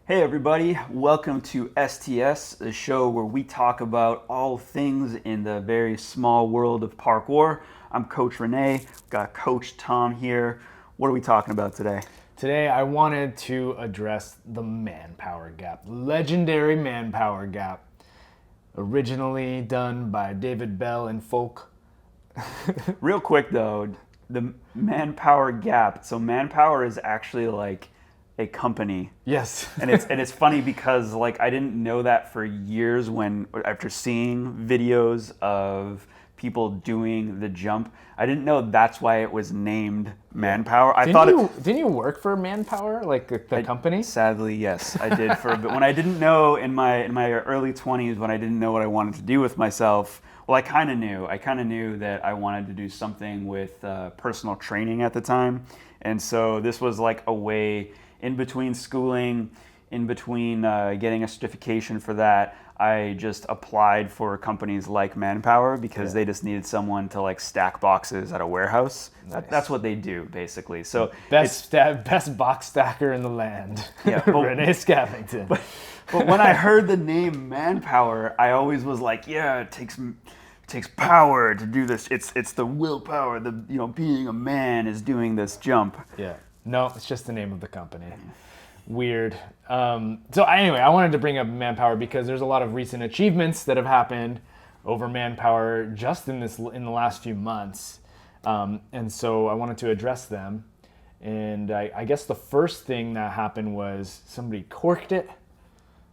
Hey everybody, welcome to STS, a show where we talk about all things in the very small world of parkour. I'm Coach Renee, got Coach Tom here. What are we talking about today? Today I wanted to address the manpower gap, legendary manpower gap, originally done by David Bell and Foucan. Real quick though, the manpower gap. So Manpower is actually like a company. Yes. and it's funny because like I didn't know that for years when after seeing videos of people doing the jump, I didn't know that's why it was named Manpower. Didn't you work for Manpower, like the company? Sadly, yes, I did for a bit. When I didn't know in my early 20s, when I didn't know what I wanted to do with myself, well, I kind of knew. I kind of knew that I wanted to do something with personal training at the time, and so this was like a way in between schooling, in between getting a certification for that. I just applied for companies like Manpower because they just needed someone to like stack boxes at a warehouse. Nice. That's what they do basically. So best box stacker in the land. Yeah, Renee Scavington. But when I heard the name Manpower, I always was like, yeah, it takes power to do this. It's the willpower. The being a man is doing this jump. Yeah. No, it's just the name of the company. Weird. So anyway, I wanted to bring up Manpower because there's a lot of recent achievements that have happened over Manpower just in the last few months, and so I wanted to address them. And I guess the first thing that happened was somebody corked it.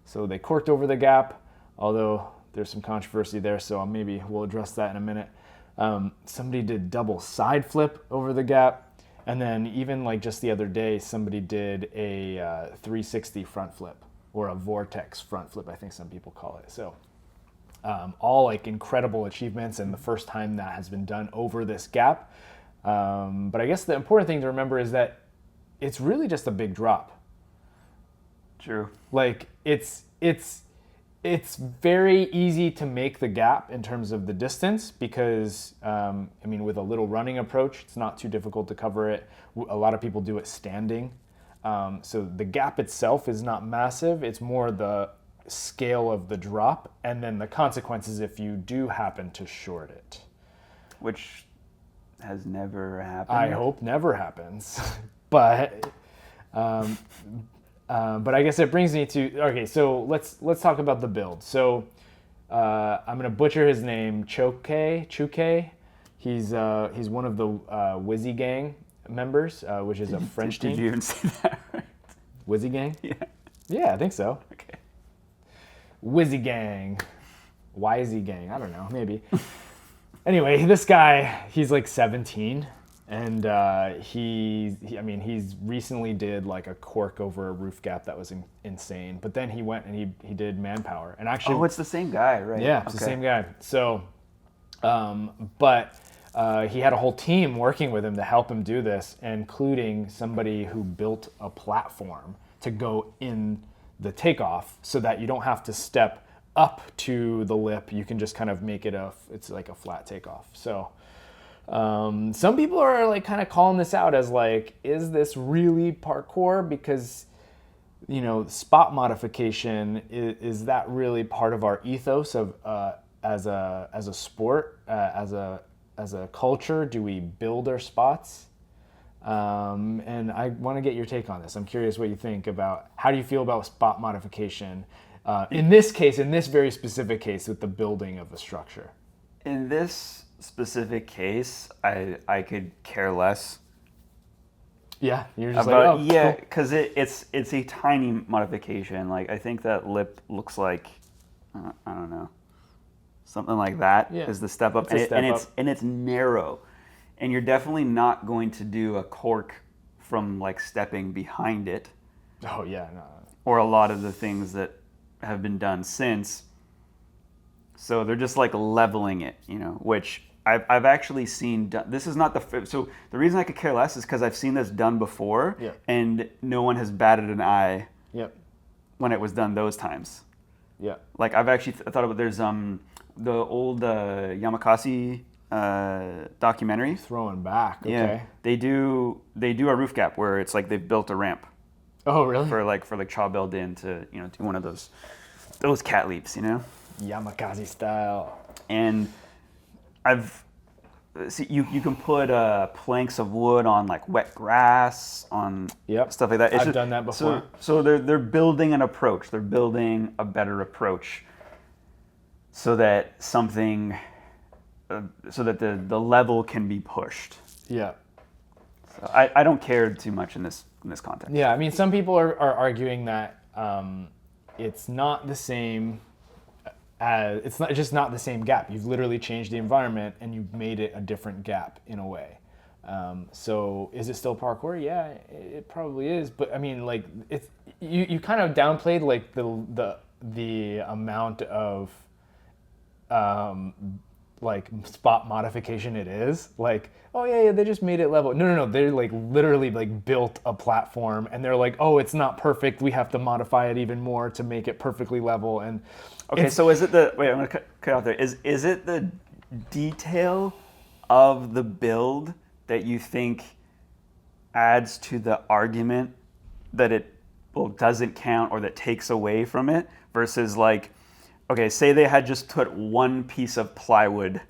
So they corked over the gap, although there's some controversy there, so maybe we'll address that in a minute. Somebody did double side flip over the gap. And then even like just the other day, somebody did a 360 front flip or a vortex front flip, I think some people call it. So all like incredible achievements and the first time that has been done over this gap. But I guess the important thing to remember is that it's really just a big drop. True. Like it's very easy to make the gap in terms of the distance because, with a little running approach, it's not too difficult to cover it. A lot of people do it standing. So the gap itself is not massive. It's more the scale of the drop and then the consequences if you do happen to short it. Which has never happened. I hope never happens. But I guess it brings me to, okay, so let's talk about the build. So I'm gonna butcher his name, Chuke. He's one of the Wizzy Gang members, which is a French team. Did you even say that right? Wizzy Gang? Yeah. Yeah, I think so. Okay. Wizzy Gang, YZ Gang, I don't know, maybe. Anyway, this guy, he's like 17. And he's recently did like a cork over a roof gap that was insane. But then he went and he did Manpower. And actually, it's the same guy, right? Yeah, it's the same guy. So, but he had a whole team working with him to help him do this, including somebody who built a platform to go in the takeoff so that you don't have to step up to the lip. You can just kind of make it it's like a flat takeoff. So. Some people are like kind of calling this out as like, is this really parkour? Because, spot modification, is that really part of our ethos of as a sport, as a culture? Do we build our spots? And I want to get your take on this. I'm curious what you think about how do you feel about spot modification in this case, in this very specific case with the building of a structure. In this specific case, I could care less. Yeah, you're just about, like, oh, yeah, cool. because it's a tiny modification. Like I think that lip looks like I don't know, something like that is the step up, and it's narrow, and you're definitely not going to do a cork from like stepping behind it. Oh yeah, no. Or a lot of the things that have been done since. So they're just like leveling it, which I've actually seen done. This is not so the reason I could care less is because I've seen this done before, and no one has batted an eye when it was done those times. Yeah. Like I've actually thought about there's the old Yamakasi documentary. Throwing back. Okay. Yeah. They do a roof gap where it's like they've built a ramp. Oh, really? For like Cha Din to do one of those cat leaps, Yamakasi style. And you can put planks of wood on like wet grass, on stuff like that. I've done that before. So they're building an approach. They're building a better approach, so that the level can be pushed. Yeah. So I don't care too much in this context. Yeah, I mean, some people are arguing that it's not the same. It's not the same gap. You've literally changed the environment and you've made it a different gap in a way. So is it still parkour? Yeah, it probably is. But I mean, like, it's you kind of downplayed like the amount of like spot modification it is. Like, oh yeah, they just made it level. No, they like literally like built a platform and they're like, oh, it's not perfect. We have to modify it even more to make it perfectly level. And okay, so is it wait, I'm gonna cut out there. Is it the detail of the build that you think adds to the argument that it doesn't count or that takes away from it, versus like, okay, say they had just put one piece of plywood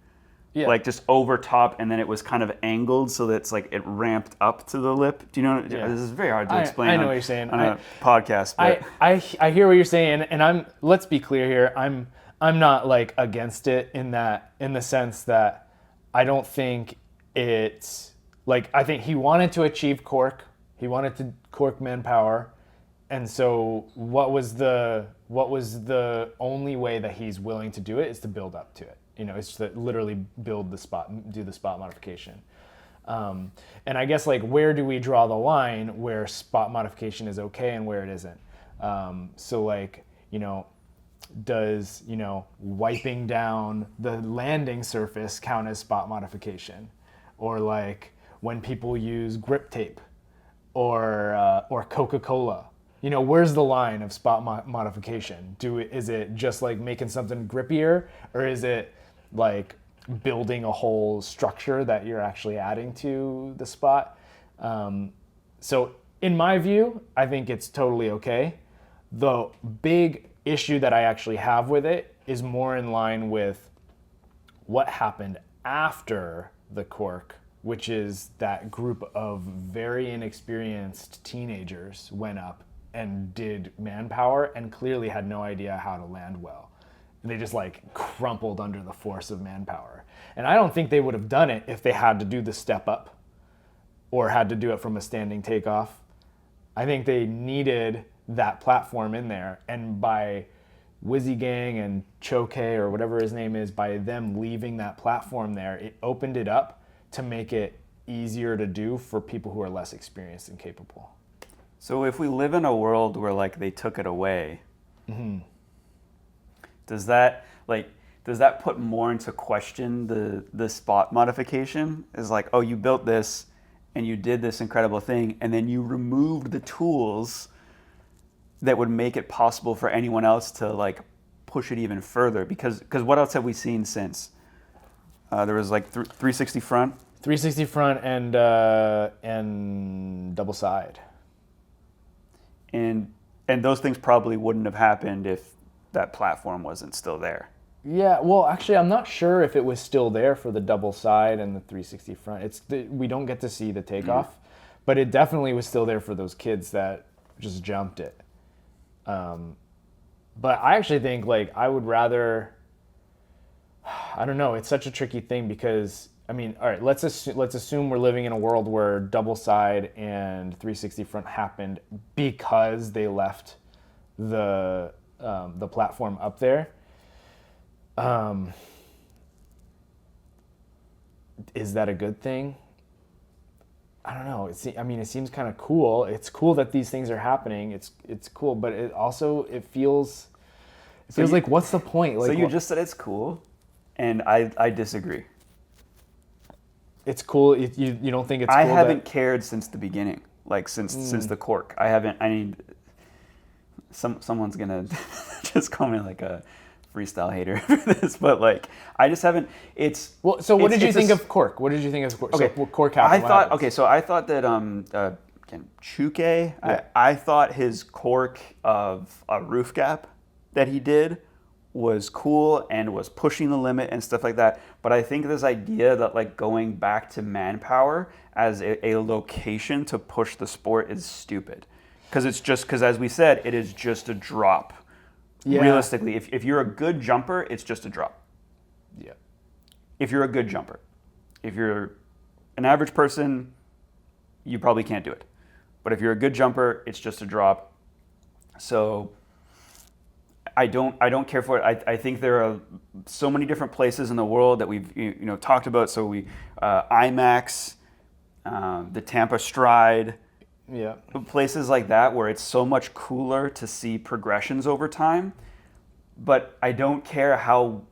like just over top, and then it was kind of angled so that it's like it ramped up to the lip. Do you know? Yeah. This is very hard to explain. I know what you're saying on a podcast. But. I hear what you're saying, and let's be clear here. I'm not like against it in the sense that I don't think it's like, I think he wanted to achieve cork. He wanted to cork Manpower, and so what was the only way that he's willing to do it is to build up to it. It's to literally build the spot, do the spot modification. And I guess like, where do we draw the line where spot modification is okay and where it isn't? So like, does, wiping down the landing surface count as spot modification? Or like when people use grip tape or Coca-Cola, where's the line of spot modification? Is it just like making something grippier, or is it like building a whole structure that you're actually adding to the spot? So in my view, I think it's totally okay. The big issue that I actually have with it is more in line with what happened after the cork, which is that group of very inexperienced teenagers went up and did Manpower and clearly had no idea how to land well. They just like crumpled under the force of Manpower. And I don't think they would have done it if they had to do the step up or had to do it from a standing takeoff. I think they needed that platform in there. And by Wizzy Gang and Choke or whatever his name is, by them leaving that platform there, it opened it up to make it easier to do for people who are less experienced and capable. So if we live in a world where like they took it away, does that put more into question the spot modification? Is like, oh, you built this and you did this incredible thing, and then you removed the tools that would make it possible for anyone else to like push it even further? Because what else have we seen since? There was like 360 front. 360 front and double side. And those things probably wouldn't have happened if that platform wasn't still there. Yeah, well, actually, I'm not sure if it was still there for the double side and the 360 front. We don't get to see the takeoff, but it definitely was still there for those kids that just jumped it. But I actually think like I would rather. I don't know. It's such a tricky thing because I mean, all right. Let's assume we're living in a world where double side and 360 front happened because they left the platform up there. Is that a good thing? I don't know. It seems kind of cool. It's cool that these things are happening. It's cool, but it feels like, what's the point? Like, so you just said it's cool, and I disagree. It's cool. You don't think it's cool? I haven't cared since the beginning, like since the cork. I haven't. I mean, someone's gonna just call me like a freestyle hater for this, but like I just haven't. So what did you think of cork? What did you think of cork? Okay, so cork happened. I thought that Sebastian Chuke. I thought his cork of a roof gap that he did was cool and was pushing the limit and stuff like that. But I think this idea that like going back to Manpower as a location to push the sport is stupid. Because as we said, it is just a drop. Yeah. Realistically, if you're a good jumper, it's just a drop. Yeah. If you're a good jumper. If you're an average person, you probably can't do it. But if you're a good jumper, it's just a drop. So I don't care for it. I think there are so many different places in the world that we've talked about. So IMAX, the Tampa Stride, yeah, places like that where it's so much cooler to see progressions over time. But I don't care how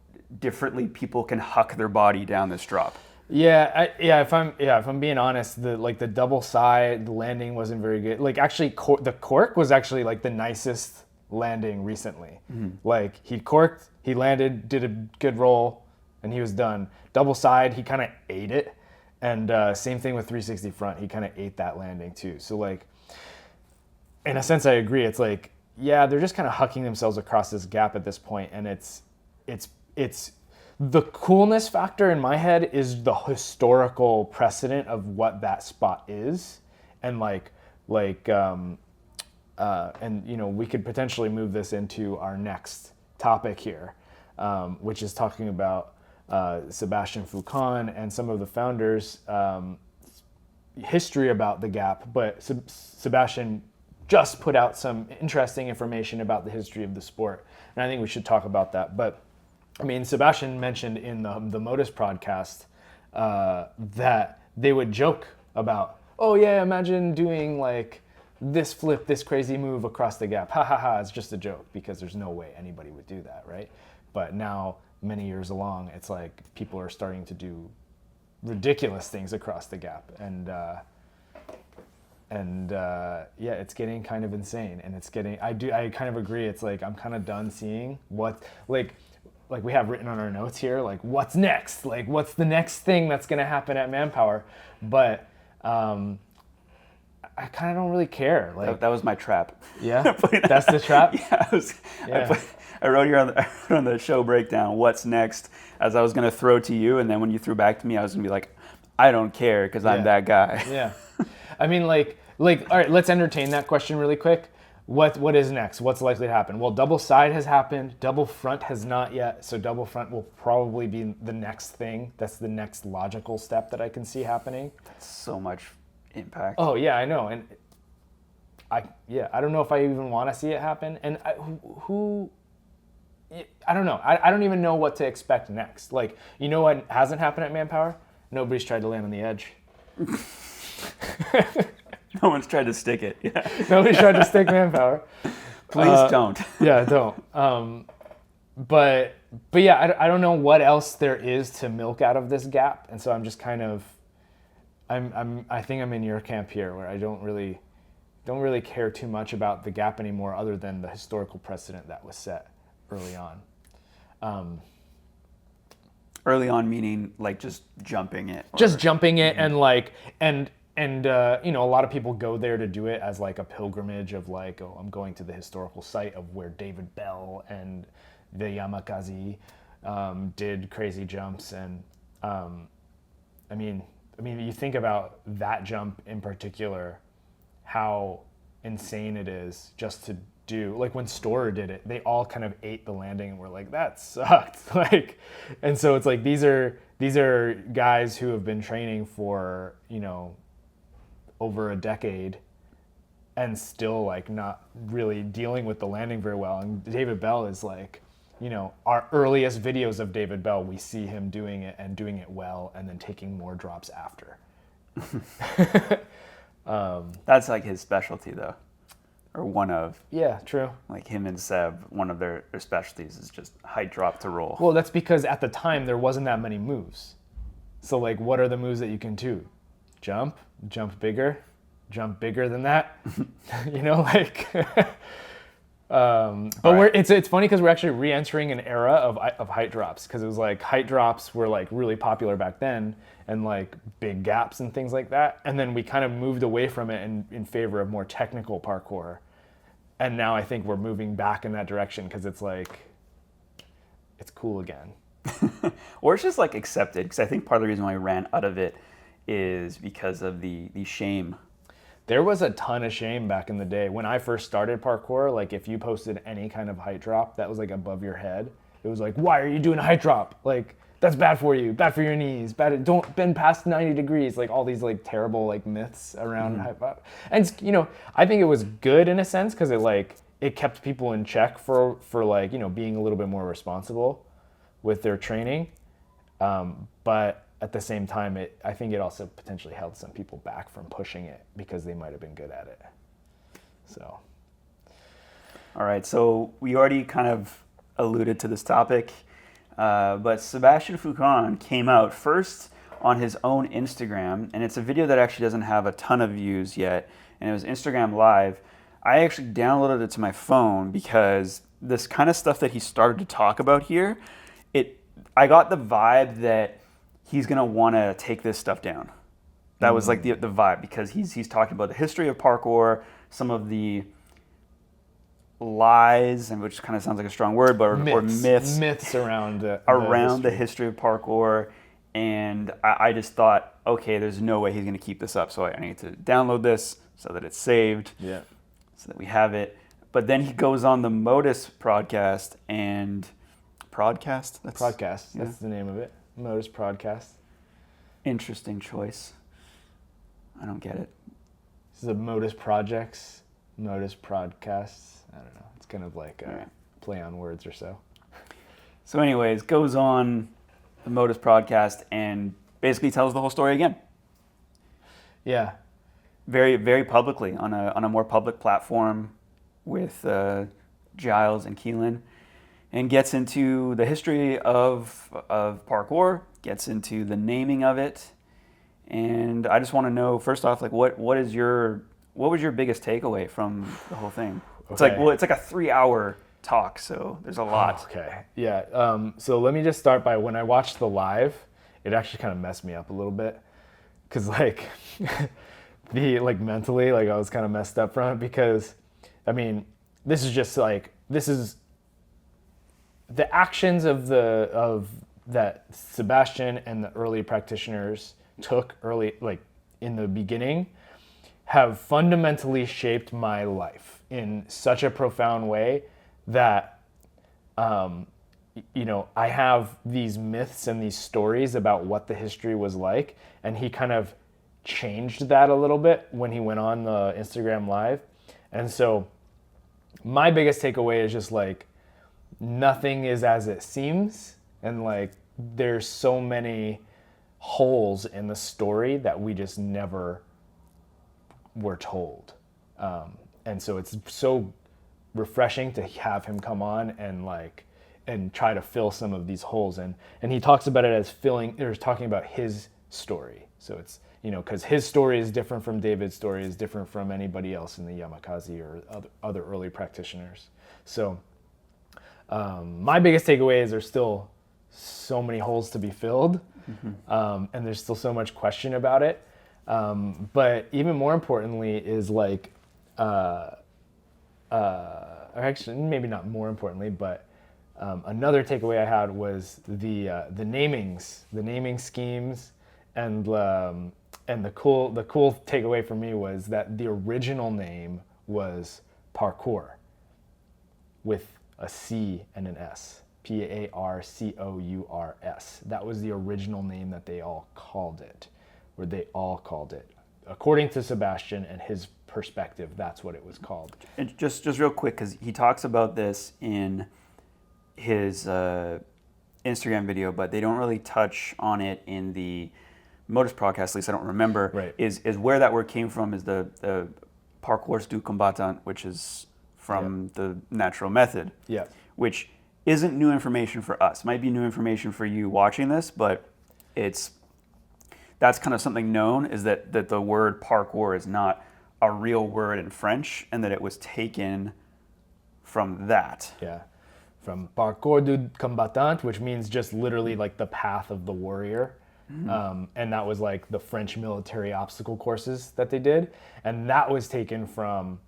differently people can huck their body down this drop. If I'm being honest, the double side, the landing wasn't very good. Like actually, the cork was actually like the nicest landing recently. Mm-hmm. Like he corked, he landed, did a good roll, and he was done. Double side, he kind of ate it, and same thing with 360 front, he kind of ate that landing too. So like, in a sense, I agree. It's like, yeah, they're just kind of hucking themselves across this gap at this point, and it's the coolness factor in my head is the historical precedent of what that spot is, and we could potentially move this into our next topic here, which is talking about Sebastien Foucan and some of the founders' history about the gap. But Sebastien just put out some interesting information about the history of the sport, and I think we should talk about that. But I mean, Sebastien mentioned in the Modus podcast that they would joke about, oh yeah, imagine doing like this flip, this crazy move across the gap. Ha ha ha, it's just a joke because there's no way anybody would do that, right? But now, many years along, it's like people are starting to do ridiculous things across the gap. And it's getting kind of insane. And I kind of agree. It's like, I'm kind of done seeing what, like we have written on our notes here, like what's next? Like what's the next thing that's going to happen at Manpower? But I kind of don't really care. Like that was my trap. Yeah, that's the trap. Yeah, I wrote here on the show breakdown what's next as I was going to throw to you, and then when you threw back to me, I was going to be like, I don't care because I'm that guy. Yeah, I mean, like all right, let's entertain that question really quick. What is next? What's likely to happen? Well, double side has happened. Double front has not yet. So double front will probably be the next thing. That's the next logical step that I can see happening. That's so much impact. Oh yeah, I know, and I don't know if I even want to see it happen. And I don't know. I don't even know what to expect next. Like, you know what hasn't happened at Manpower? Nobody's tried to land on the edge. No one's tried to stick it. Yeah. Nobody's tried to stick Manpower. Please don't. Yeah, don't. But yeah, I don't know what else there is to milk out of this gap, and so I'm just kind of, I think I'm in your camp here, where I don't really care too much about the gap anymore, other than the historical precedent that was set early on. Early on meaning like just jumping it. Just jumping it, and like and a lot of people go there to do it as like a pilgrimage of like, oh, I'm going to the historical site of where David Bell and the Yamakaze did crazy jumps, and I mean, you think about that jump in particular, how insane it is just to do. Like when Storer did it, they all kind of ate the landing and were like, that sucked. Like, and so it's like these are guys who have been training for, over a decade and still like not really dealing with the landing very well. And David Bell is like, our earliest videos of David Bell, we see him doing it and doing it well and then taking more drops after. That's like his specialty though, or one of. Yeah, true. Like him and Seb, one of their specialties is just height drop to roll. Well, that's because at the time there wasn't that many moves. So like, what are the moves that you can do? Jump bigger than that. But it's funny because we're actually re-entering an era of height drops, because it was like height drops were like really popular back then, and like big gaps and things like that. And then we kind of moved away from it in favor of more technical parkour. And now I think we're moving back in that direction because it's like, it's cool again. Or it's just like accepted, because I think part of the reason why I ran out of it is because of the shame. There was a ton of shame back in the day. When I first started parkour, like if you posted any kind of height drop that was like above your head, it was like, why are you doing a height drop? Like, that's bad for you, bad for your knees, bad, don't bend past 90 degrees, like all these like terrible like myths around height drop. And you know, I think it was good in a sense because it kept people in check for like, you know, being a little bit more responsible with their training. But at the same time, I think it also potentially held some people back from pushing it because they might have been good at it. So. All right, so we already kind of alluded to this topic, but Sebastien Foucan came out first on his own Instagram, and it's a video that actually doesn't have a ton of views yet, and it was Instagram Live. I actually downloaded it to my phone because this kind of stuff that he started to talk about here, I got the vibe that he's gonna want to take this stuff down. That was like the vibe, because he's talking about the history of parkour, some of the lies, and which kind of sounds like a strong word, but or myths around the history of parkour. And I just thought, okay, there's no way he's gonna keep this up, so I need to download this so that it's saved, so that we have it. But then he goes on the Modus podcast and That's the name of it. Modus Podcast. Interesting choice. I don't get it. This is a Modus Projects, Modus Podcasts. I don't know. It's kind of like a play on words or so. So anyways, goes on the Modus Podcast and basically tells the whole story again. Yeah. Very, very publicly on a more public platform with Giles and Keelan. And gets into the history of parkour, gets into the naming of it, and I just want to know, first off, like what was your biggest takeaway from the whole thing? It's like a 3-hour talk, so there's a lot. Okay, yeah. So let me just start by, when I watched the live, it actually kind of messed me up a little bit, because like mentally, like I was kind of messed up from it, because I mean, this is the actions of that Sebastien and the early practitioners took in the beginning have fundamentally shaped my life in such a profound way that you know, I have these myths and these stories about what the history was like, and he kind of changed that a little bit when he went on the Instagram Live. And so my biggest takeaway is just like, nothing is as it seems, and like there's so many holes in the story that we just never were told, and so it's so refreshing to have him come on and try to fill some of these holes, and he talks about it as talking about his story. So it's, you know, because his story is different from David's story, is different from anybody else in the Yamakasi or other early practitioners. So my biggest takeaway is there's still so many holes to be filled, and there's still so much question about it. But even more importantly is like, or actually maybe not more importantly, but another takeaway I had was the naming schemes, and the cool takeaway for me was that the original name was Parkour, with a C and an S. Parcours. That was the original name that they all called it. According to Sebastien and his perspective, that's what it was called. And just real quick, because he talks about this in his Instagram video, but they don't really touch on it in the Modus podcast, at least I don't remember, right. is where that word came from, is the Parcours du combattant, which is from the natural method, which isn't new information for us. Might be new information for you watching this, but that's kind of something known, is that the word parkour is not a real word in French, and that it was taken from that. Yeah. From Parcours du Combattant, which means just literally like the path of the warrior. And that was like the French military obstacle courses that they did. And that was taken from,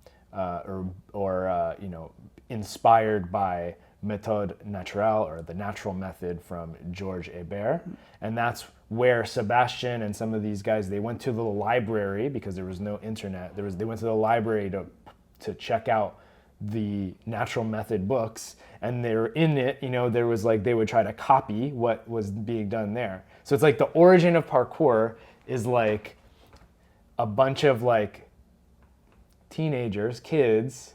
inspired by Méthode Naturelle, or the natural method, from Georges Hébert. And that's where Sebastien and some of these guys, they went to the library because there was no internet. They went to the library to check out the natural method books, and they're in it, there was like, they would try to copy what was being done there. So it's like the origin of parkour is like a bunch of like teenagers, kids,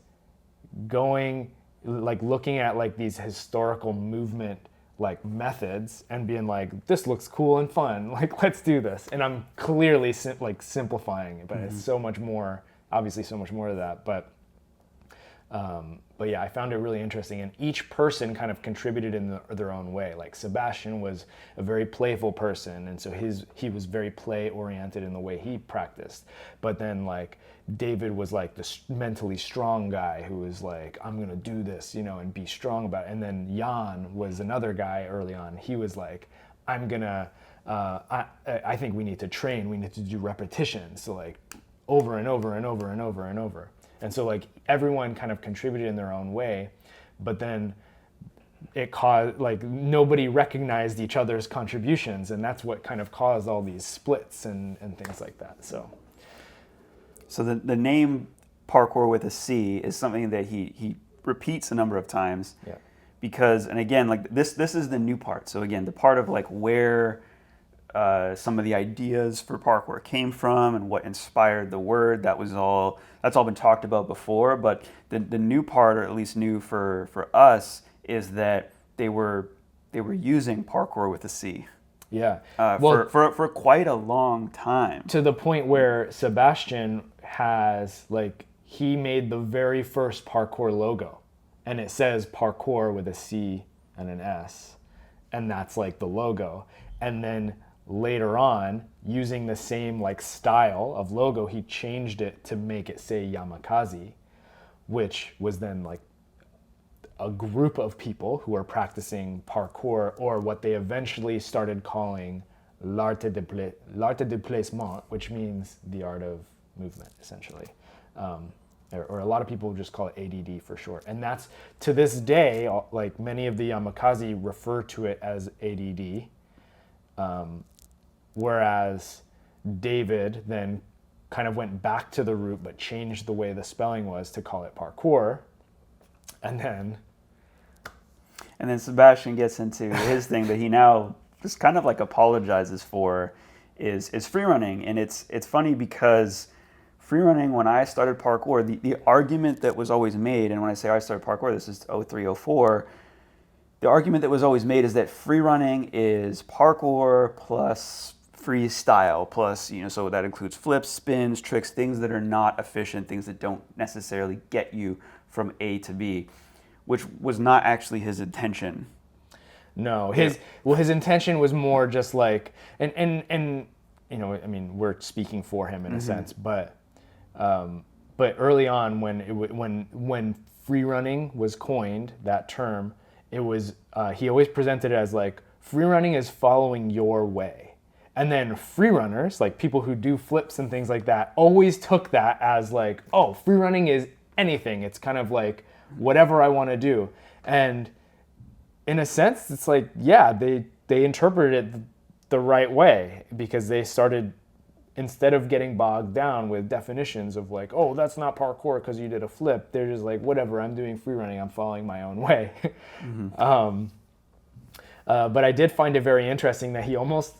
going, like looking at like these historical movement like methods and being like, this looks cool and fun, like let's do this. And I'm clearly simplifying it, but it's so much more, obviously so much more to that. But yeah, I found it really interesting, and each person kind of contributed in their own way. Like Sebastien was a very playful person, and so he was very play oriented in the way he practiced. But then like David was like the mentally strong guy who was like, I'm gonna do this, and be strong about it. And then Jan was another guy early on. He was like, I'm gonna, I think we need to train. We need to do repetitions, so like over and over and over and over and over. And so like everyone kind of contributed in their own way, but then it caused, like, nobody recognized each other's contributions, and that's what kind of caused all these splits and things like that. So the name Parkour with a C is something that he repeats a number of times. Yeah. Because, and again, like this is the new part. So again, the part of like where some of the ideas for parkour came from and what inspired the word, that's all been talked about before. But the new part, or at least new for us, is that they were using parkour with a C. Yeah. For quite a long time. To the point where Sebastien has, like, he made the very first parkour logo, and it says parkour with a C and an S, and that's like the logo. And then later on, using the same like style of logo, he changed it to make it say Yamakasi, which was then like a group of people who are practicing parkour, or what they eventually started calling l'art de déplacement, which means the art of movement, essentially. Or a lot of people just call it ADD for short. And that's, to this day, like many of the Yamakasi refer to it as ADD. Whereas David then kind of went back to the root but changed the way the spelling was to call it parkour. And then Sebastien gets into his thing that he now just kind of like apologizes for is free running. And it's funny because free running, when I started parkour, the argument that was always made, and when I say I started parkour, this is 03, 04, the argument that was always made is that free running is parkour plus freestyle plus, so that includes flips, spins, tricks, things that are not efficient, things that don't necessarily get you from A to B, which was not actually his intention. No, his intention was more just like, and I mean, we're speaking for him in a sense, but early on when free running was coined, that term, it was he always presented it as like, free running is following your way. And then free runners, like people who do flips and things like that, always took that as like, oh, free running is anything. It's kind of like whatever I want to do. And in a sense, it's like, yeah, they interpreted it the right way, because they started, instead of getting bogged down with definitions of like, oh, that's not parkour because you did a flip, they're just like, whatever, I'm doing free running, I'm following my own way. But I did find it very interesting that he almost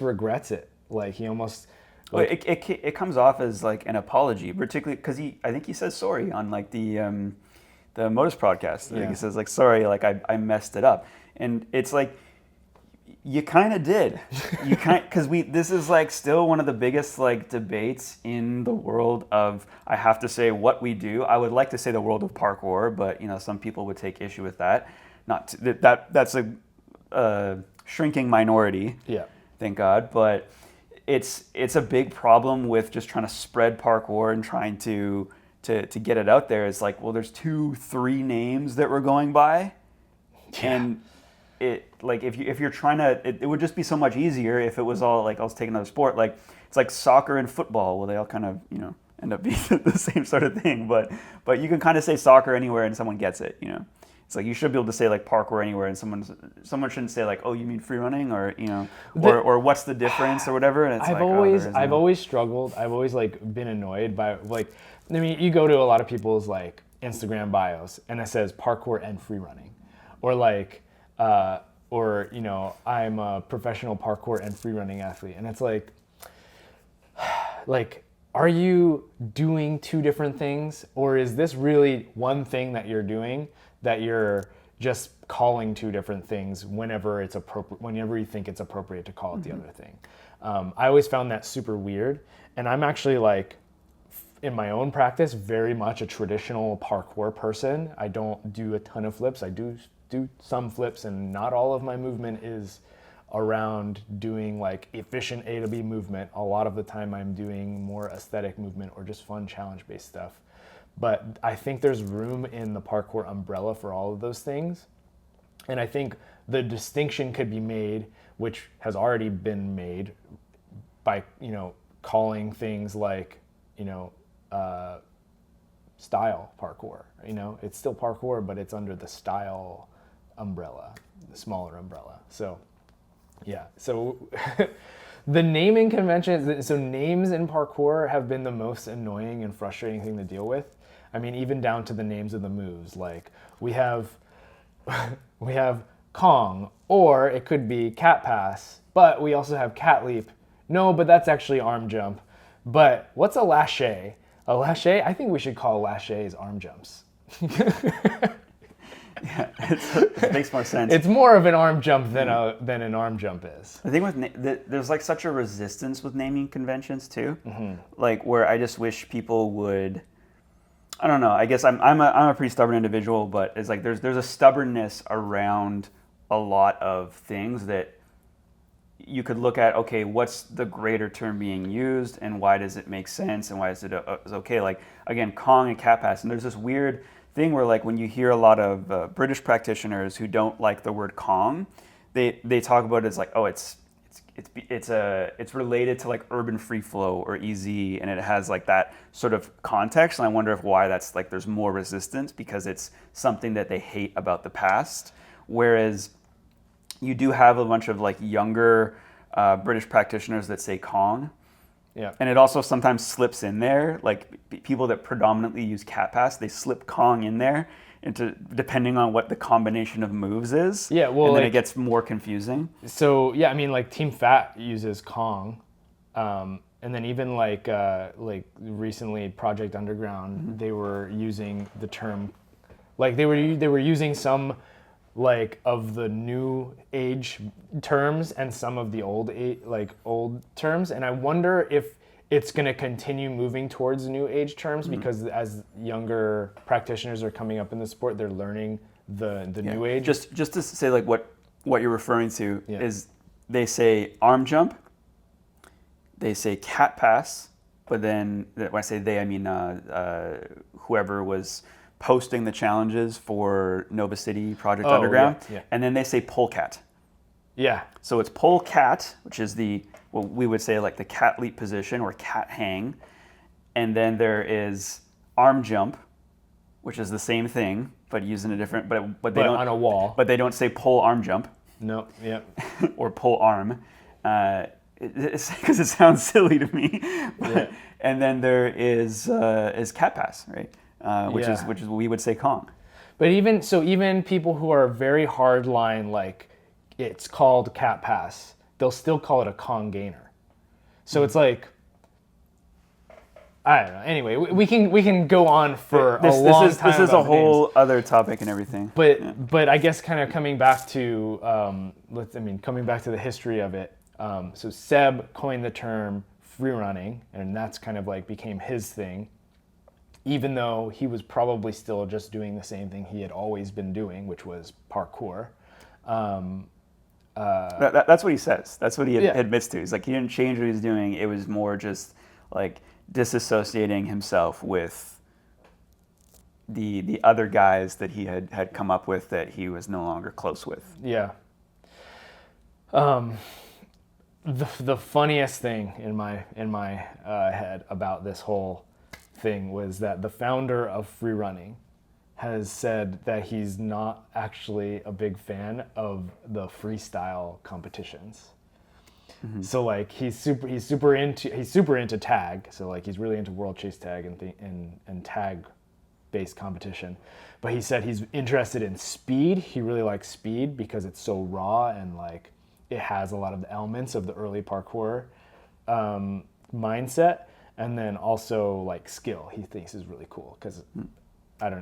regrets it. Like he almost, like, it comes off as like an apology, particularly because I think he says sorry on like the Modus podcast. Yeah. He says like, sorry, like I messed it up, and it's like, you kind of did. Because this is like still one of the biggest like debates in the world of, I have to say, what we do. I would like to say the world of parkour, but some people would take issue with that. That's a shrinking minority. Yeah. Thank God. But it's a big problem with just trying to spread parkour and trying to to get it out there is like, well, there's 2-3 names that we're going by, and it like if you're trying to, it would just be so much easier if it was all like, let's take another sport, like it's like soccer and football. Well, they all kind of end up being the same sort of thing, but you can kind of say soccer anywhere and someone gets it. It's like you should be able to say like parkour anywhere, and someone shouldn't say like, oh, you mean free running, or or what's the difference or whatever. And it's I've always struggled. I've always like been annoyed by like, I mean, you go to a lot of people's like Instagram bios and it says parkour and free running, or like, I'm a professional parkour and free running athlete, and it's like, are you doing 2 different things, or is this really one thing that you're doing that you're just calling 2 different things whenever it's appropriate, whenever you think it's appropriate to call it the other thing? I always found that super weird, and I'm actually like, in my own practice, very much a traditional parkour person. I don't do a ton of flips. I do some flips, and not all of my movement is around doing like efficient A to B movement. A lot of the time I'm doing more aesthetic movement or just fun challenge-based stuff. But I think there's room in the parkour umbrella for all of those things. And I think the distinction could be made, which has already been made, by, calling things like, style parkour. It's still parkour, but it's under the style umbrella, the smaller umbrella. So, yeah. So the naming conventions, so names in parkour have been the most annoying and frustrating thing to deal with. I mean, even down to the names of the moves. Like we have Kong, or it could be cat pass, but we also have cat leap. No, but that's actually arm jump. But what's a lâché? A lâché? I think we should call lâchés arm jumps. Yeah, it makes more sense. It's more of an arm jump than an arm jump is. I think there's like such a resistance with naming conventions too, like where I just wish people would. I don't know. I guess I'm a pretty stubborn individual, but it's like there's a stubbornness around a lot of things that you could look at. Okay, what's the greater term being used, and why does it make sense, and why is it okay? Like again, Kong and cat pass, and there's this weird thing where like when you hear a lot of British practitioners who don't like the word Kong, they talk about it as like, oh, it's related to like urban free flow or EZ, and it has like that sort of context. And I wonder why that's like there's more resistance, because it's something that they hate about the past. Whereas you do have a bunch of like younger British practitioners that say Kong. Yeah. And it also sometimes slips in there, like people that predominantly use cat pass, they slip Kong in there into depending on what the combination of moves is. Yeah, well, and then like, it gets more confusing. So yeah, I mean, like Team Fat uses Kong, and then even like recently Project Underground, they were using the term, like they were using some like of the new age terms and some of the old terms, and I wonder if it's going to continue moving towards new age terms, because as younger practitioners are coming up in the sport, they're learning the new age. Just to say like what you're referring to is they say arm jump, they say cat pass, but then when I say they, I mean whoever was posting the challenges for Nova City Project Underground, and then they say polecat. Yeah. So it's polecat, which is what we would say like the cat leap position or cat hang, and then there is arm jump, which is the same thing but used in a different, but they don't on a wall. But they don't say pole arm jump. No. Yeah. Or pole arm, it's because it sounds silly to me. But, and then there is cat pass, right? Which is what we would say Kong. But even people who are very hard line, like it's called cat pass, they'll still call it a Kong gainer. So it's like, I don't know. Anyway, we can go on for a long time. This is a whole other topic and everything. But I guess kind of coming back to coming back to the history of it. So Seb coined the term free running, and that's kind of like became his thing, even though he was probably still just doing the same thing he had always been doing, which was parkour. That's what he says. That's what he admits to. He's like, he didn't change what he was doing. It was more just like disassociating himself with the other guys that he had come up with that he was no longer close with. Yeah. The funniest thing in my head about this whole thing was that the founder of free running has said that he's not actually a big fan of the freestyle competitions. Mm-hmm. So like he's super into tag. So like he's really into world chase tag and tag based competition. But he said he's interested in speed. He really likes speed because it's so raw and like it has a lot of the elements of the early parkour mindset, and then also like skill. He thinks is really cool because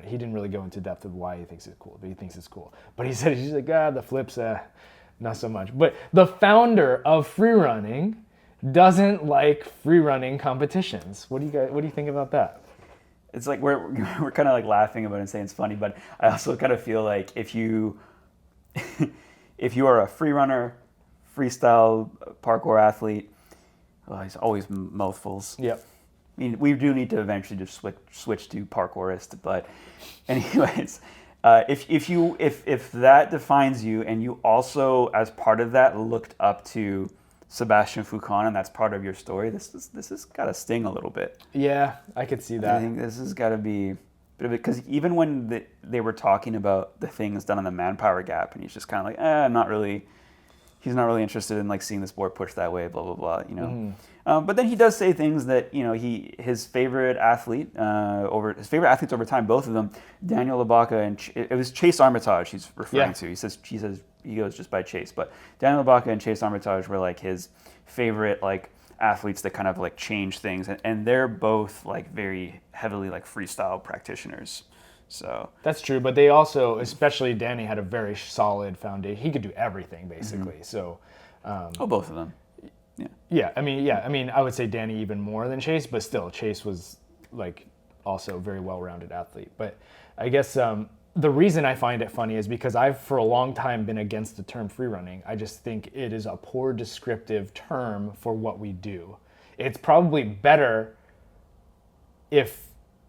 he didn't really go into depth of why he thinks it's cool, but he thinks it's cool. But he said he's like, the flips, not so much. But the founder of free running doesn't like free running competitions. What do you think about that? It's like we're kind of like laughing about it and saying it's funny, but I also kind of feel like if you are a free runner, freestyle parkour athlete, well, he's always mouthfuls. Yep. I mean, we do need to eventually just switch to parkourist, but anyways, if that defines you, and you also as part of that looked up to Sebastien Foucan, and that's part of your story, this has got to sting a little bit. Yeah, I could see that. I think this has got to be a bit of it, because even when they were talking about the things done on the Manpower gap, and he's just kind of like, he's not really interested in like seeing the sport pushed that way, blah blah blah, you know. Mm-hmm. But then he does say things that, you know, his favorite athletes over time, both of them, Daniel Labaca and it was Chase Armitage he's referring to. He says he goes just by Chase, but Daniel Labaca and Chase Armitage were like his favorite like athletes that kind of like change things, and they're both like very heavily like freestyle practitioners. So that's true, but they also, especially Danny, had a very solid foundation. He could do everything basically. Mm-hmm. So, both of them. Yeah. I mean, I would say Danny even more than Chase, but still, Chase was like also a very well-rounded athlete. But I guess the reason I find it funny is because I've for a long time been against the term free running. I just think it is a poor descriptive term for what we do. It's probably better if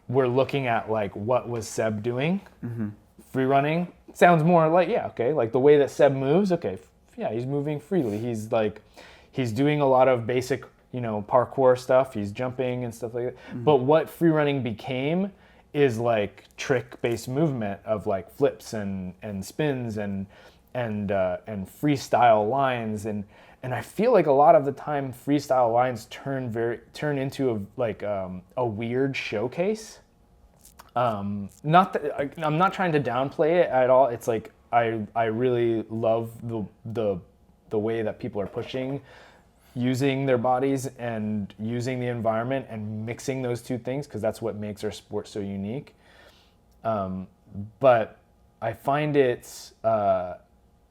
we're looking at like what was Seb doing. Mm-hmm. Free running sounds more like, like the way that Seb moves. Okay, yeah, he's moving freely. He's doing a lot of basic, you know, parkour stuff. He's jumping and stuff like that. Mm-hmm. But what free running became is like trick-based movement of like flips and spins and freestyle lines, and I feel like a lot of the time freestyle lines turn into a weird showcase. Not that I'm not trying to downplay it at all. It's like I really love the way that people are pushing, using their bodies and using the environment and mixing those two things, because that's what makes our sport so unique. But I find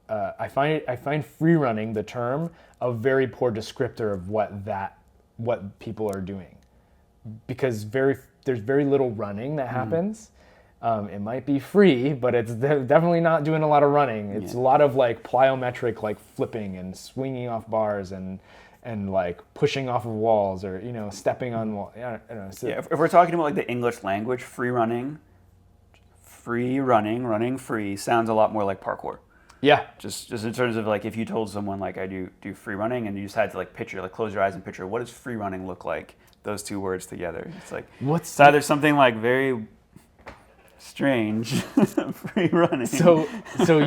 I find free running, the term, a very poor descriptor of what people are doing, because there's very little running that happens. It might be free, but it's definitely not doing a lot of running. It's a lot of like plyometric, like flipping and swinging off bars and like pushing off of walls, or, you know, stepping on walls. I don't know. So, if we're talking about like the English language, running free sounds a lot more like parkour. Yeah. Just in terms of like, if you told someone like I do free running, and you just had to like picture, like close your eyes and picture what does free running look like, those two words together, it's like it's either something like very strange, free running. So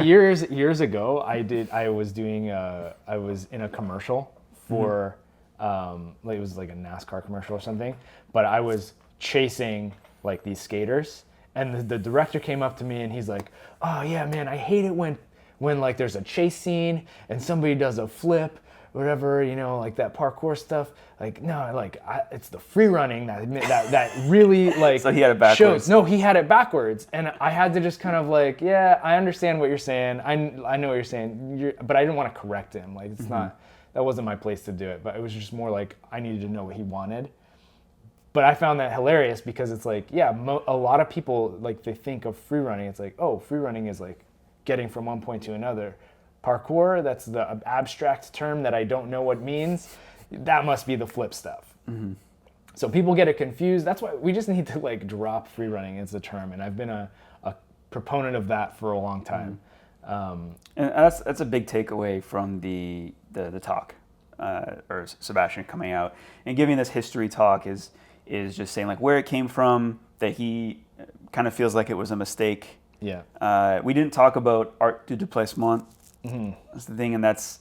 years ago, I was in a commercial for it was like a NASCAR commercial or something, but I was chasing like these skaters, and the director came up to me and he's like, "Oh yeah, man, I hate it when like there's a chase scene and somebody does a flip, whatever, you know, like that parkour stuff. Like, no, like it's the free running that really like." So he had it backwards. No, he had it backwards, and I had to just kind of like, yeah, I understand what you're saying. I know what you're saying, but I didn't want to correct him. Like, it's not, that wasn't my place to do it. But it was just more like I needed to know what he wanted. But I found that hilarious, because it's like, yeah, a lot of people, like, they think of free running. It's like, oh, free running is like getting from one point to another. Parkour, that's the abstract term that I don't know what means. That must be the flip stuff. Mm-hmm. So people get it confused. That's why we just need to like drop free running as the term. And I've been a proponent of that for a long time. And that's a big takeaway from the talk, or Sebastien coming out and giving this history talk is just saying like where it came from, that he kind of feels like it was a mistake. Yeah. We didn't talk about art du déplacement. That's the thing, and that's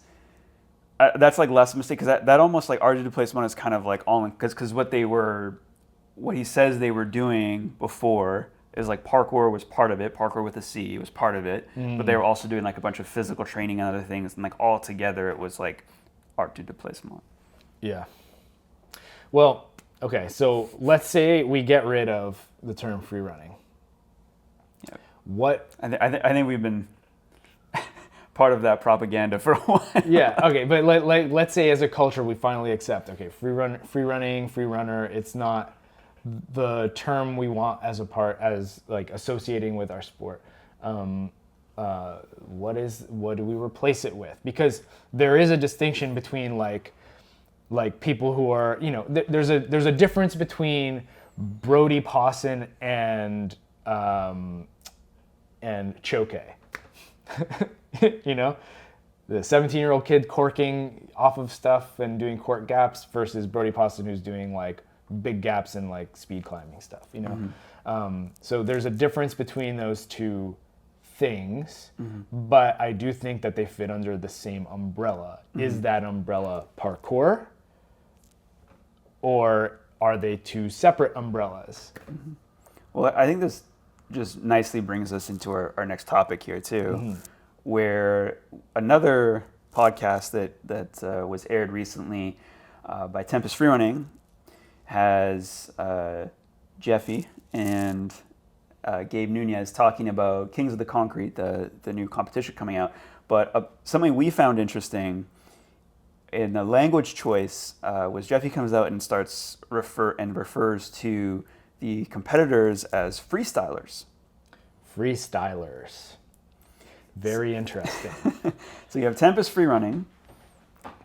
like less mistake, because that almost like art du déplacement is kind of like all in, because what he says they were doing before is like parkour was part of it. Parkour with a C was part of it, but they were also doing like a bunch of physical training and other things, and like all together it was like art du déplacement. Yeah. Well, okay, so let's say we get rid of the term free running. Yeah. What? I think we've been part of that propaganda for a while. Yeah. Okay, but let's say as a culture we finally accept, okay, free running, free runner. It's not the term we want as like associating with our sport. What do we replace it with? Because there is a distinction between like people who are, there's a difference between Brody Pawson and Choke. The 17-year-old kid corking off of stuff and doing cork gaps versus Brody Pawson who's doing like big gaps and like speed climbing stuff, So there's a difference between those two things, but I do think that they fit under the same umbrella. Is that umbrella parkour, or are they two separate umbrellas? Well, I think this just nicely brings us into our next topic here too, where another podcast that was aired recently by Tempest Freerunning has Jeffy and Gabe Nunez talking about Kings of the Concrete, the new competition coming out. But something we found interesting in the language choice was Jeffy comes out and refers to the competitors as freestylers. Freestylers. Very interesting. So you have Tempest Freerunning,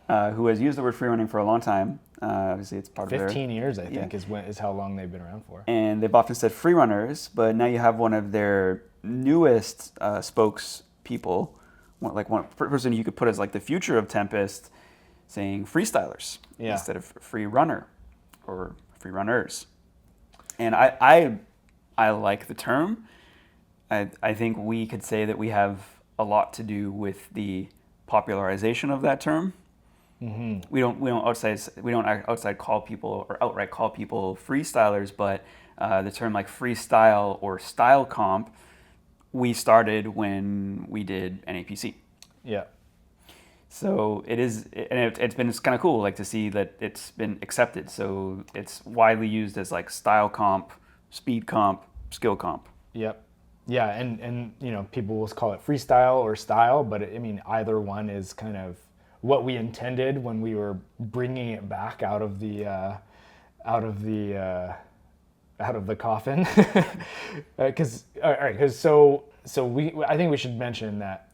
who has used the word freerunning for a long time. Obviously, it's part of 15 years, I think, is how long they've been around for. And they've often said freerunners, but now you have one of their newest spokespeople, one person you could put as like the future of Tempest, saying freestylers instead of free runner or free runners. And I like the term. I think we could say that we have a lot to do with the popularization of that term. We don't outside call people or outright call people freestylers, but the term like freestyle or style comp, we started when we did NAPC. Yeah. So it is, and it's kind of cool, like to see that it's been accepted. So it's widely used as like style comp, speed comp, skill comp. Yep. Yeah, and people will call it freestyle or style, but either one is kind of what we intended when we were bringing it back out of the coffin. Because I think we should mention that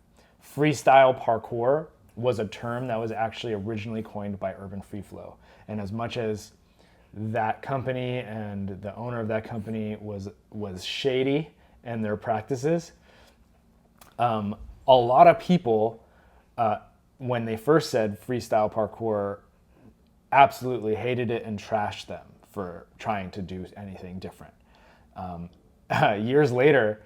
freestyle parkour was a term that was actually originally coined by Urban Free Flow, and as much as that company and the owner of that company was shady in their practices, a lot of people, when they first said freestyle parkour, absolutely hated it and trashed them for trying to do anything different. Years later,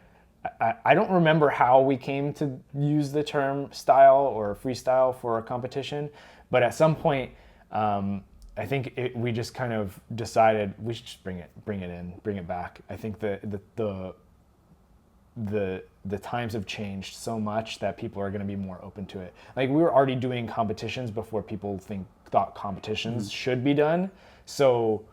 I don't remember how we came to use the term style or freestyle for a competition, but at some point, I think we just kind of decided we should just bring it back. I think the times have changed so much that people are going to be more open to it. Like, we were already doing competitions before people thought competitions should be done. So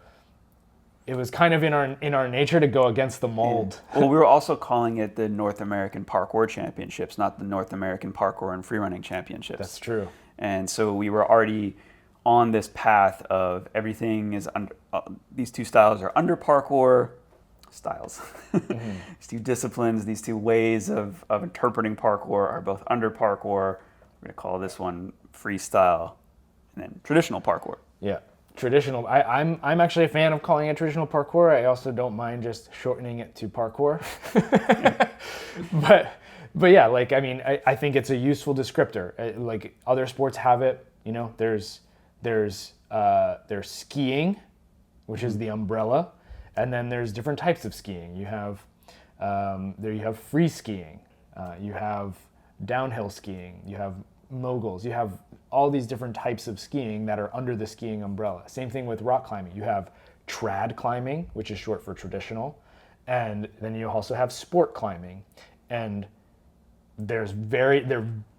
it was kind of in our nature to go against the mold. Yeah. Well, we were also calling it the North American Parkour Championships, not the North American Parkour and Freerunning Championships. That's true. And so we were already on this path of everything is under, these two styles are under parkour styles. These two disciplines, these two ways of interpreting parkour are both under parkour. We're going to call this one freestyle and then traditional parkour. Yeah. traditional. I'm actually a fan of calling it traditional parkour. I also don't mind just shortening it to parkour. But yeah, like, I mean, I think it's a useful descriptor. Like, other sports have it. You know, there's skiing, which is the umbrella, and then there's different types of skiing. You have you have free skiing, you have downhill skiing, you have moguls, you have all these different types of skiing that are under the skiing umbrella. Same thing with rock climbing. You have trad climbing, which is short for traditional, and then you also have sport climbing, and they're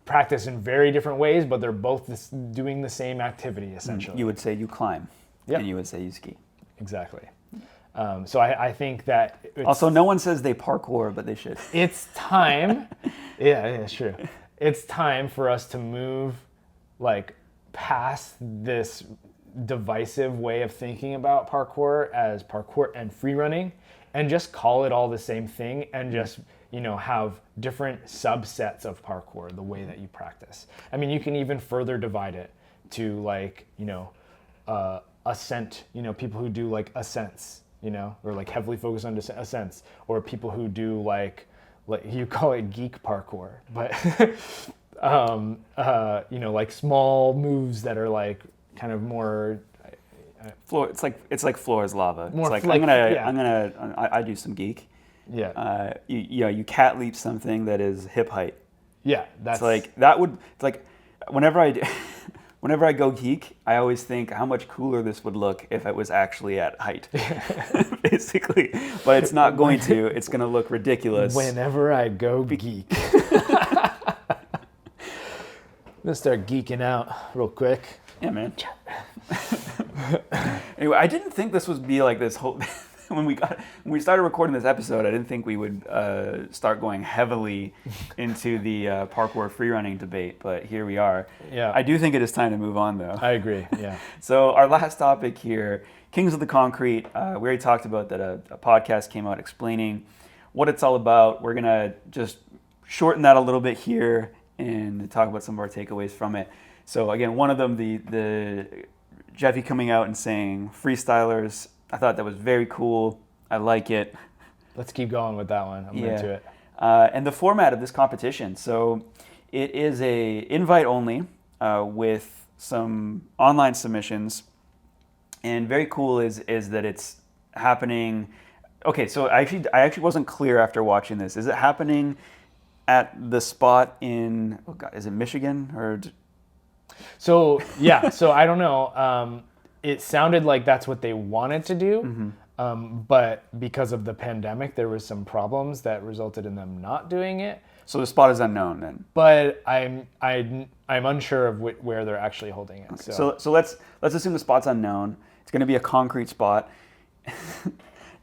practiced in very different ways, but they're both doing the same activity essentially. You would say you climb, Yep. and you would say you ski. Exactly. So I think that Also, no one says they parkour, but they should. it's time. Yeah, sure. It's time for us to move like past this divisive way of thinking about parkour as parkour and free running, and just call it all the same thing, and just, you know, have different subsets of parkour the way that you practice. I mean, you can even further divide it to, like, you know, ascent, you know, people who do like ascents, you know, or like heavily focus on ascents, or people who do like you call it geek parkour, but you know, like small moves that are like kind of more Floor. It's like floor is lava. More it's like like- I do some geek. yeah, You cat leap something that is hip height. yeah, that's It's like that would. It's like whenever I do, whenever I go geek, I always think how much cooler this would look if it was actually at height, basically. But it's not going to. It's going to look ridiculous. whenever I go geek. I'm gonna start geeking out real quick. Yeah, man. Anyway, I didn't think this would be like this whole. When we started recording this episode, I didn't think we would start going heavily into the parkour freerunning debate, but here we are. Yeah. I do think it is time to move on, though. I agree. Yeah. So our last topic here, Kings of the Concrete. We already talked about that a podcast came out explaining what it's all about. We're gonna just shorten that a little bit here and talk about some of our takeaways from it. So again, one of them, the Jeffy coming out and saying freestylers. I thought that was very cool. I like it. Let's keep going with that one. I'm into it. And the format of this competition. So it is a invite only with some online submissions. And very cool is that it's happening. Okay, so I actually wasn't clear after watching this. Is it happening at the spot in, oh God, is it Michigan or? So yeah, so I don't know. It sounded like that's what they wanted to do, but because of the pandemic, there was some problems that resulted in them not doing it. So the spot is unknown then. But I'm unsure of where they're actually holding it. Okay. So let's assume the spot's unknown. It's going to be a concrete spot,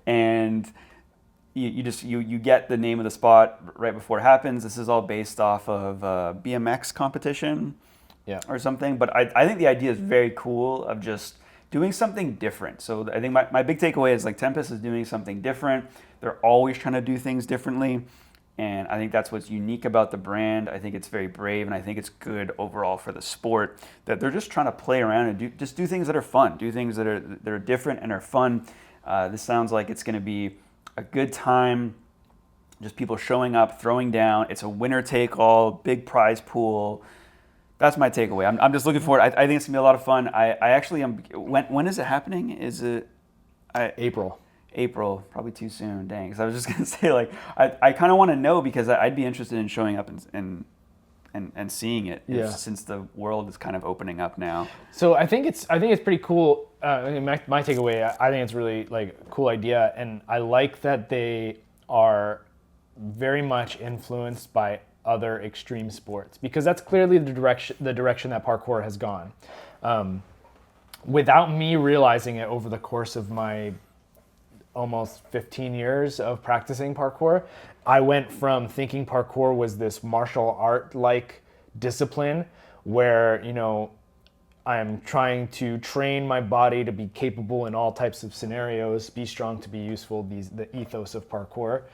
and you get the name of the spot right before it happens. This is all based off of a BMX competition, or something. But I think the idea is very cool of just doing something different. So I think my big takeaway is like Tempest is doing something different. They're always trying to do things differently. And I think that's what's unique about the brand. I think it's very brave, and I think it's good overall for the sport that they're just trying to play around and do things that are fun, do things that are different and are fun. This sounds like it's going to be a good time. Just people showing up, throwing down. It's a winner take all, big prize pool. That's my takeaway. I'm just looking forward. I think it's gonna be a lot of fun. I actually am. When is it happening? Is it April? April, probably too soon. Dang. Because I was just gonna say, like, I kind of want to know, because I'd be interested in showing up and seeing it. Since the world is kind of opening up now. So I think it's pretty cool. My takeaway, I think it's really like a cool idea, and I like that they are very much influenced by other extreme sports, because that's clearly the direction that parkour has gone. Without me realizing it over the course of my almost 15 years of practicing parkour, I went from thinking parkour was this martial art-like discipline where, you know, I'm trying to train my body to be capable in all types of scenarios, be strong to be useful, the ethos of parkour.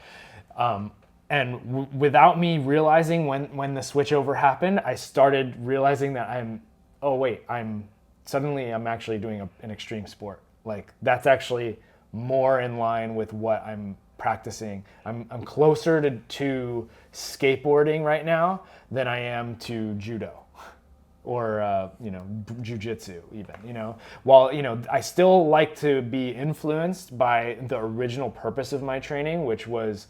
And without me realizing when the switch over happened, I started realizing that I'm suddenly I'm actually doing an extreme sport. Like that's actually more in line with what I'm practicing. I'm closer to skateboarding right now than I am to judo or jujitsu even. While I still like to be influenced by the original purpose of my training, which was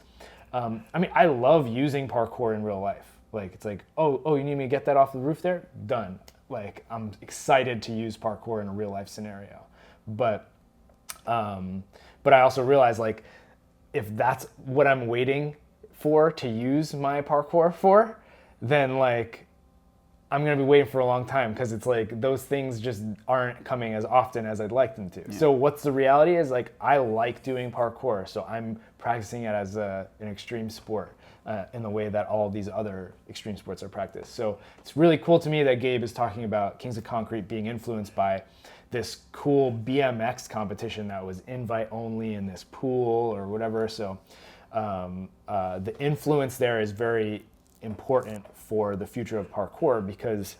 I love using parkour in real life. Like it's like, oh, you need me to get that off the roof there? Done. Like I'm excited to use parkour in a real life scenario. But I also realize, like, if that's what I'm waiting for to use my parkour for, then like I'm gonna be waiting for a long time, because it's like those things just aren't coming as often as I'd like them to. Yeah. So what's the reality is, like, I like doing parkour, so I'm practicing it as an extreme sport in the way that all these other extreme sports are practiced. So it's really cool to me that Gabe is talking about Kings of Concrete being influenced by this cool BMX competition that was invite only in this pool or whatever. So the influence there is very important for the future of parkour, because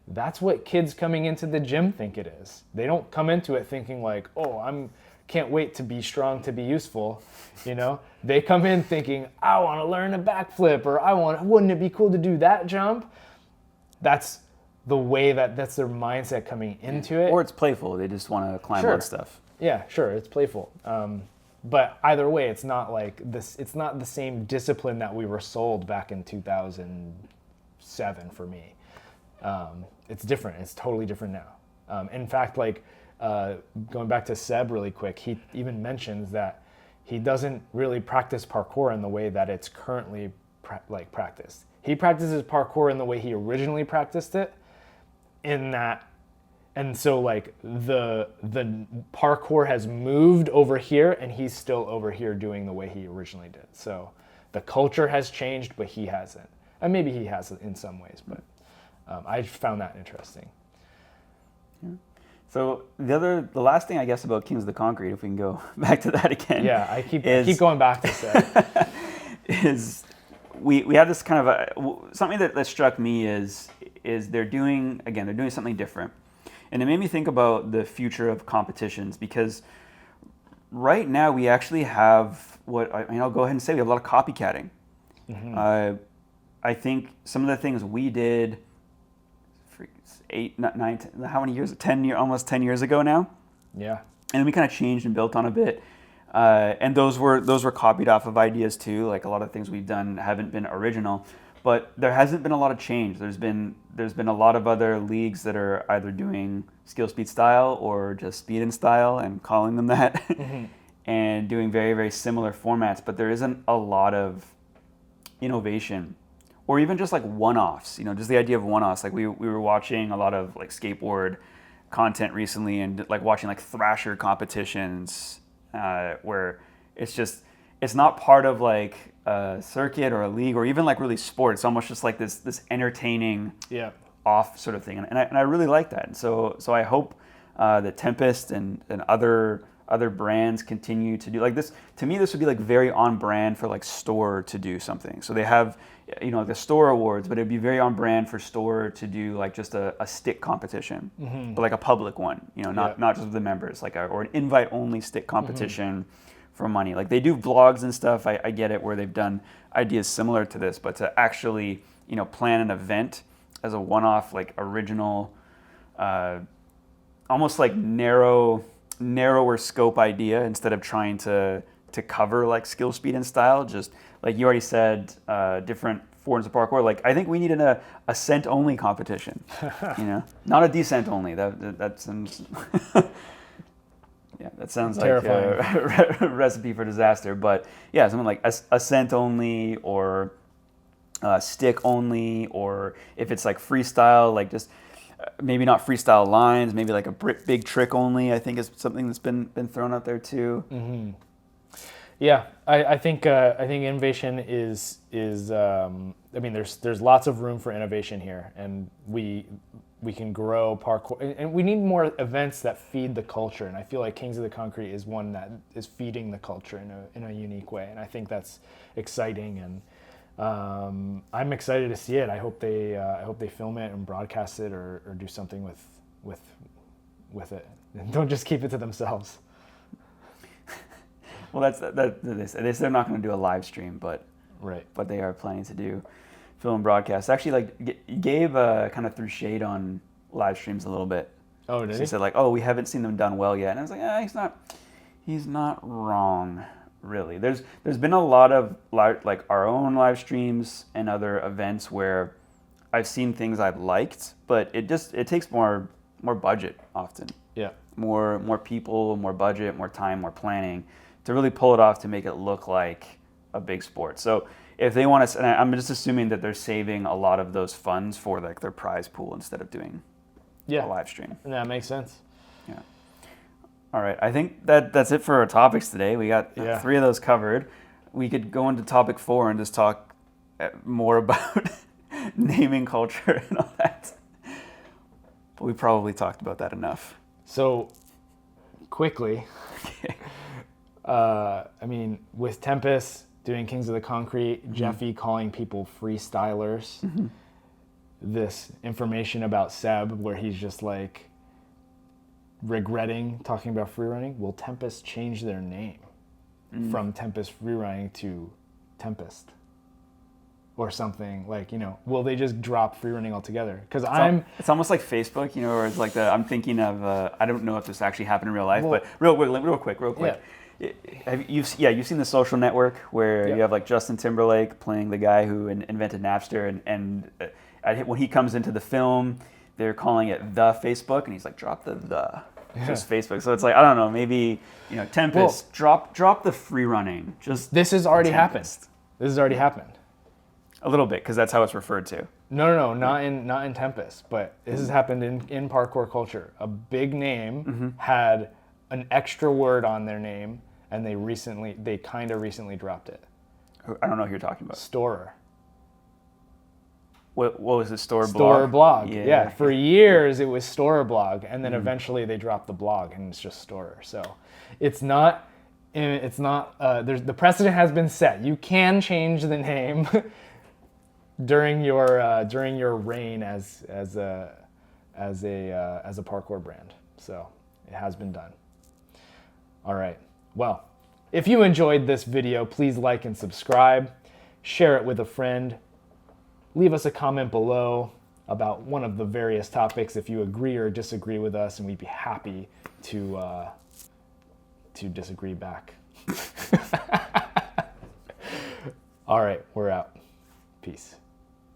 that's what kids coming into the gym think it is. They don't come into it thinking like, oh, can't wait to be strong to be useful. They come in thinking, I want to learn a backflip, or wouldn't it be cool to do that jump? That's the way that's their mindset coming into it. Or it's playful. They just want to climb on stuff. Yeah, sure, it's playful. But either way, it's not like this. It's not the same discipline that we were sold back in 2007 for me. It's different. It's totally different now. In fact, like going back to Seb really quick, he even mentions that he doesn't really practice parkour in the way that it's currently practiced. He practices parkour in the way he originally practiced it. And so like the parkour has moved over here, and he's still over here doing the way he originally did. So the culture has changed, but he hasn't. And maybe he has in some ways, but I found that interesting. Yeah. So the last thing I guess about Kings of the Concrete, if we can go back to that again. Yeah, I keep going back to that. is we have this kind of something that struck me is they're doing something different. And it made me think about the future of competitions, because right now we actually have I'll go ahead and say we have a lot of copycatting. Mm-hmm. I think some of the things we did 8, 9, 10, how many years? Almost 10 years ago now. Yeah. And we kind of changed and built on a bit. And those were copied off of ideas too. Like a lot of things we've done haven't been original. But there hasn't been a lot of change. There's been a lot of other leagues that are either doing skill speed style or just speed and style and calling them that, mm-hmm. and doing very, very similar formats. But there isn't a lot of innovation, or even just like one-offs. Just the idea of one-offs. Like we were watching a lot of like skateboard content recently, and like watching like thrasher competitions where it's not part of like a circuit or a league or even like really sport. It's almost just like this entertaining off sort of thing, and I really like that. And so I hope that Tempest and other brands continue to do like this. To me, this would be like very on brand for like Store to do something. So they have the Store Awards, but it'd be very on brand for Store to do like just a stick competition, mm-hmm. but like a public one. Not just with the members, like or an invite only stick competition. Mm-hmm. For money. Like they do vlogs and stuff. I get it, where they've done ideas similar to this, but to actually, plan an event as a one-off, like original, almost like narrower scope idea, instead of trying to cover like skill, speed, and style. Just like you already said, different forms of parkour. Like I think we need an ascent only competition, not a descent only. That sounds. Yeah, that sounds terrifying. Like a recipe for disaster. But yeah, something like ascent only, or stick only, or if it's like freestyle, like just maybe not freestyle lines, maybe like a big trick only. I think is something that's been thrown out there too. Mm-hmm. Yeah, I think innovation is there's lots of room for innovation here, and we can grow parkour, and we need more events that feed the culture. And I feel like Kings of the Concrete is one that is feeding the culture in a unique way, and I think that's exciting. And I'm excited to see it. I hope they film it and broadcast it, or do something with with it. Don't just keep it to themselves. Well, that's they're not going to do a live stream, but Right. but they are planning to do film broadcasts. Actually, like Gabe kind of threw shade on live streams a little bit. Oh, did He he? said like, oh, we haven't seen them done well yet, and I was like, he's not wrong, really. There's been a lot of like our own live streams and other events where I've seen things I've liked, but it takes more budget often. Yeah. More people, more budget, more time, more planning to really pull it off to make it look like a big sport. So if they want to, and I'm just assuming that they're saving a lot of those funds for like their prize pool instead of doing a live stream. That makes sense. Yeah. All right. I think that's it for our topics today. We got 3 of those covered. We could go into topic 4 and just talk more about naming culture and all that. But we probably talked about that enough. So, quickly, I mean, with Tempest doing Kings of the Concrete, Jeffy calling people freestylers, this information about Seb where he's just like regretting talking about free running, will Tempest change their name from Tempest Free Running to Tempest? Or something like, will they just drop free running altogether? Because it's almost like Facebook, where it's like I'm thinking of, I don't know if this actually happened in real life, but real quick. Yeah. You've seen The Social Network where you have like Justin Timberlake playing the guy who invented Napster, and when he comes into the film, they're calling it the Facebook, and he's like, drop the. Just Facebook. So it's like, I don't know, maybe, Tempest, drop the free running. This has already happened. This has already happened. A little bit, because that's how it's referred to. No, not in Tempest, but this has happened in parkour culture. A big name had an extra word on their name, and they kind of recently dropped it. I don't know who you're talking about. Storer. What was it? Blog? Storer blog. Yeah. For years it was Storer blog, and then eventually they dropped the blog, and it's just Storer. So it's not. The precedent has been set. You can change the name during your reign as a parkour brand. So it has been done. All right. Well, if you enjoyed this video, please like and subscribe. Share it with a friend. Leave us a comment below about one of the various topics if you agree or disagree with us, and we'd be happy to disagree back. All right, we're out. Peace.